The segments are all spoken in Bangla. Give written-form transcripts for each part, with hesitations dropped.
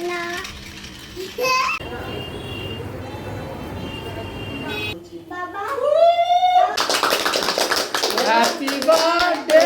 না। বাবা happy birthday.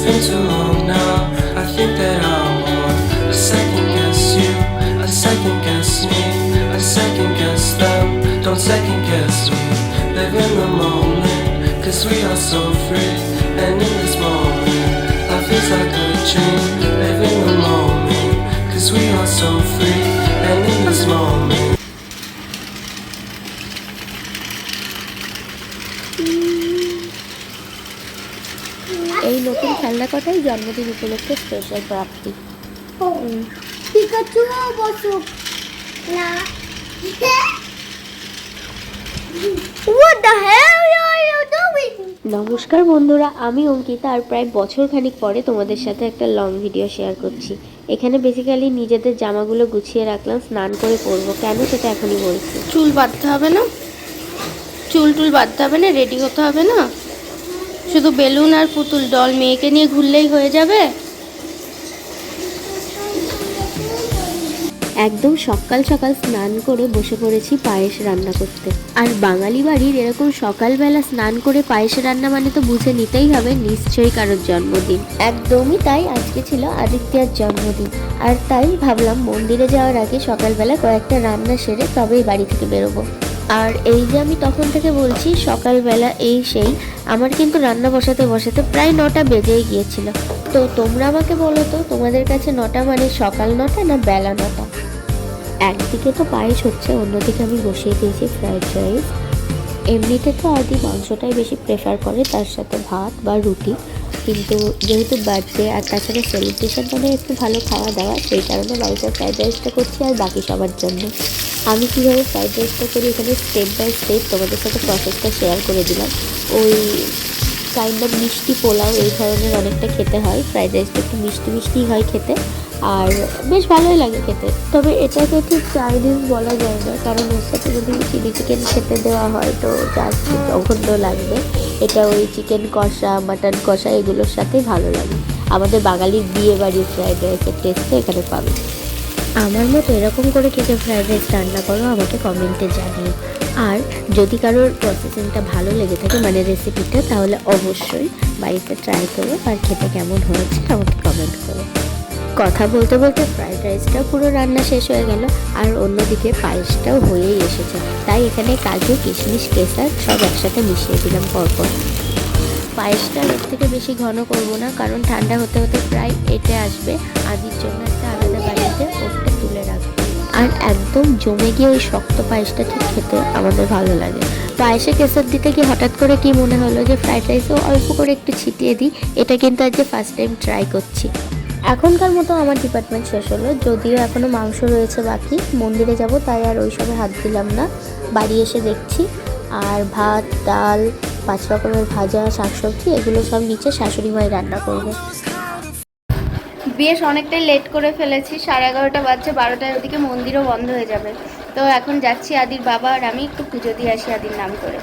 Been too long now. I think that I want a second guess you, a second guess me, a second guess them. Don't second guess me. Live in the moment, 'cause we are so free. And in this moment, life is like a dream. Live in the moment, 'cause we are so free. And in this moment. এই নতুন খেলনা কটাই জন্মদিন উপলক্ষে স্পেশাল প্রাপ্তি। পিকাচু বসো না। What the hell are you doing? নমস্কার বন্ধুরা, আমি অঙ্কিতা আর প্রায় বছরখানিক পরে তোমাদের সাথে একটা লং ভিডিও শেয়ার করছি। এখানে বেসিক্যালি নিজেদের জামাগুলো গুছিয়ে রাখলাম, স্নান করে পরবো। কেন সেটা এখনই বলছি। চুল বাঁধতে হবে না, চুল বাঁধতে হবে না, রেডি হতে হবে না, শুধু বেলুন আর পুতুল ডল মেয়েকে নিয়ে ঘুরলেই হয়ে যাবে। একদম সকাল সকাল স্নান করে বসে পড়েছি পায়েস রান্না করতে। আর বাঙালি বাড়ির এরকম সকালবেলা স্নান করে পায়েস রান্না মানে তো বুঝে নিতেই হবে নিশ্চয়ই কারোর জন্মদিন। একদমই তাই, আজকে ছিল আদিত্যার জন্মদিন। আর তাই ভাবলাম মন্দিরে যাওয়ার আগে সকালবেলা কয়েকটা রান্না সেরে তবেই বাড়ি থেকে বেরোবো। আর এই যে আমি তখন থেকে বলছি সকালবেলা এই সেই, আমার কিন্তু রান্না বসাতে বসাতে প্রায় 9টা বেজেই গিয়েছিল। তো তোমরা আমাকে বলো তো, তোমাদের কাছে 9টা মানে সকাল 9টা না বেলা 9টা? একদিকে তো পায়েস হচ্ছে, অন্যদিকে আমি বসিয়ে দিয়েছি ফ্রাইড রাইস। এমনিতে তো আদি মাংসটাই বেশি প্রেফার করে, তার সাথে ভাত বা রুটি। কিন্তু যেহেতু বার্থডে আর তাছাড়া সেলিব্রেশন মানে একটু ভালো খাওয়া দাওয়া, সেই কারণে বাড়িতে ফ্রাইড রাইসটা করছি আর বাকি সবার জন্য। আমি কীভাবে ফ্রাইড রাইসটা করি এখানে স্টেপ বাই স্টেপ তোমাদের সাথে প্রসেসটা শেয়ার করে দিলাম। ওই কাইন্ড অফ মিষ্টি পোলাও এই ধরনের অনেকটা খেতে হয়, ফ্রাইড রাইসটা একটু মিষ্টি মিষ্টিই হয় খেতে, আর বেশ ভালোই লাগে খেতে। তবে এটাকে ঠিক চাইনিজ বলা যায় না, কারণ ওর সাথে যদি চিলি চিকেন খেতে দেওয়া হয় তো জাস্ট অখণ্ড লাগবে। এটা ওই চিকেন কষা, মাটন কষা এগুলোর সাথেই ভালো লাগে। আমাদের বাঙালির বিয়ে বাড়ির ফ্রাইড রাইসের টেস্টটা এখানে পাবে। আমার মতো এরকম করে কে কে ফ্রাইড রাইস রান্না করো আমাকে কমেন্টে জানিও। আর যদি কারোর প্রসেসিংটা ভালো লেগে থাকে মানে রেসিপিটা, তাহলে অবশ্যই বাড়িতে ট্রাই করো আর খেতে কেমন হয়েছে আমাকে কমেন্ট করো। কথা বলতে বলতে ফ্রাইড রাইসটা পুরো রান্না শেষ হয়ে গেল, আর অন্যদিকে পায়েসটাও হয়েই এসেছে। তাই এখানে কাজু, কিশমিশ, কেশর সব একসাথে মিশিয়ে দিলাম পরপর। পায়েসটা এর থেকে বেশি ঘন করব না, কারণ ঠান্ডা হতে হতে প্রায় এটে আসবে। আদির জন্য একটা আলাদা বাড়িতে ওটা তুলে রাখবো। আর একদম জমে গিয়ে ওই শক্ত পায়েসটা ঠিক খেতে আমাদের ভালো লাগে। পায়েসে কেশর দিতে গিয়ে হঠাৎ করে কি মনে হলো যে ফ্রাইড রাইসেও অল্প করে একটু ছিটিয়ে দিই। এটা কিন্তু আজকে ফার্স্ট টাইম ট্রাই করছি। এখনকার মতো আমার ডিপার্টমেন্ট শেষ হলো, যদিও এখনও মাংস রয়েছে বাকি। মন্দিরে যাব তাই আর ওই সবে হাত দিলাম না, বাড়ি এসে দেখছি। আর ভাত, ডাল, 5 রকমের ভাজা, শাকসবজি এগুলো সব নিচে শাশুড়ি মাই রান্না করবে। বেশ অনেকটাই লেট করে ফেলেছি, 11:30 বাজছে, 12টার ওদিকে মন্দিরও বন্ধ হয়ে যাবে। তো এখন যাচ্ছি আদির বাবা আর আমি একটু পুজো দিয়ে আসি আদির নাম করে।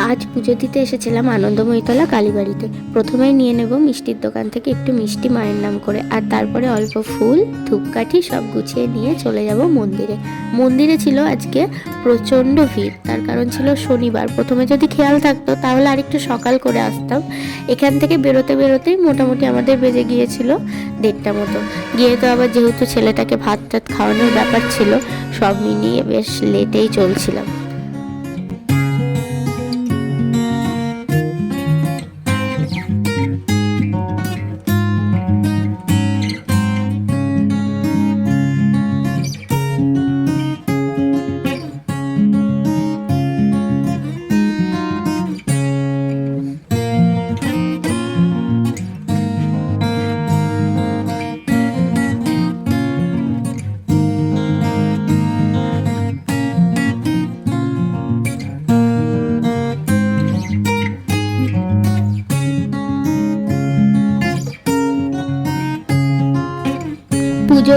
আজ পুজো দিতে এসেছিলাম আনন্দময়ীতলা কালীবাড়িতে। প্রথমেই নিয়ে নেব মিষ্টির দোকান থেকে একটু মিষ্টি মায়ের নাম করে, আর তারপরে অল্প ফুল, ধূপকাঠি সব গুছিয়ে নিয়ে চলে যাব মন্দিরে। মন্দিরে ছিল আজকে প্রচণ্ড ভিড়, তার কারণ ছিল শনিবার। প্রথমে যদি খেয়াল থাকতো তাহলে আরেকটু সকাল করে আসতাম। এখান থেকে বেরোতেই মোটামুটি আমাদের বেজে গিয়েছিল 1:30 মতো। গিয়ে তো আবার যেহেতু ছেলেটাকে ভাত টাত খাওয়ানোর ব্যাপার ছিল, সব মিলিয়ে বেশ লেটেই চলছিলাম।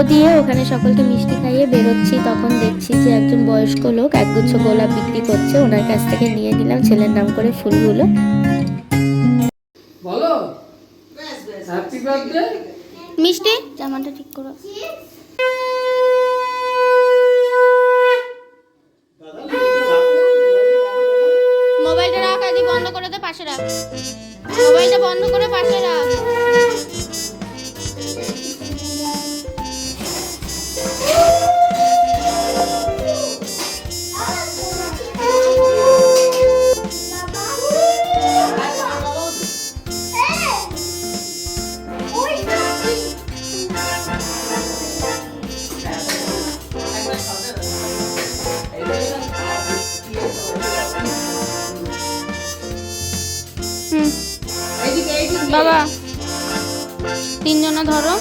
দিয়ে ওখানে সকলকে মিষ্টি খাইয়ে বেরোচ্ছি, তখন দেখছি যে একজন বয়স্ক লোক একগুচ্ছ গোলাপ বিক্রি করছে। ওনার কাছ থেকে নিয়ে নিলাম ছেলের নাম করে ফুলগুলো। বলো হ্যাপি বার্থডে। মিষ্টি জামাটা ঠিক করো। মোবাইলটা রাখ, আদি বন্ধ করে দে, পাশে রাখ। মোবাইলটা বন্ধ করে পাশে রাখ। বাবা তিনজনা ধরো।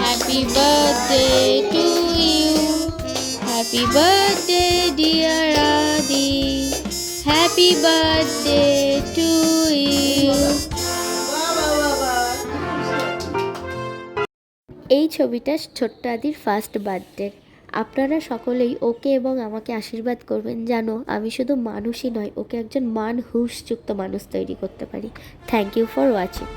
Happy birthday to you. Happy birthday dear Adi. Happy birthday to you. এই ছবিটা ছোট্ট আদির ফার্স্ট বার্থডে। আপনারা সকলেই ওকে এবং আমাকে আশীর্বাদ করবেন যেন আমি শুধু মানুষই নয়, ওকে একজন মান হুঁশযুক্ত মানুষ তৈরি করতে পারি। Thank you for watching.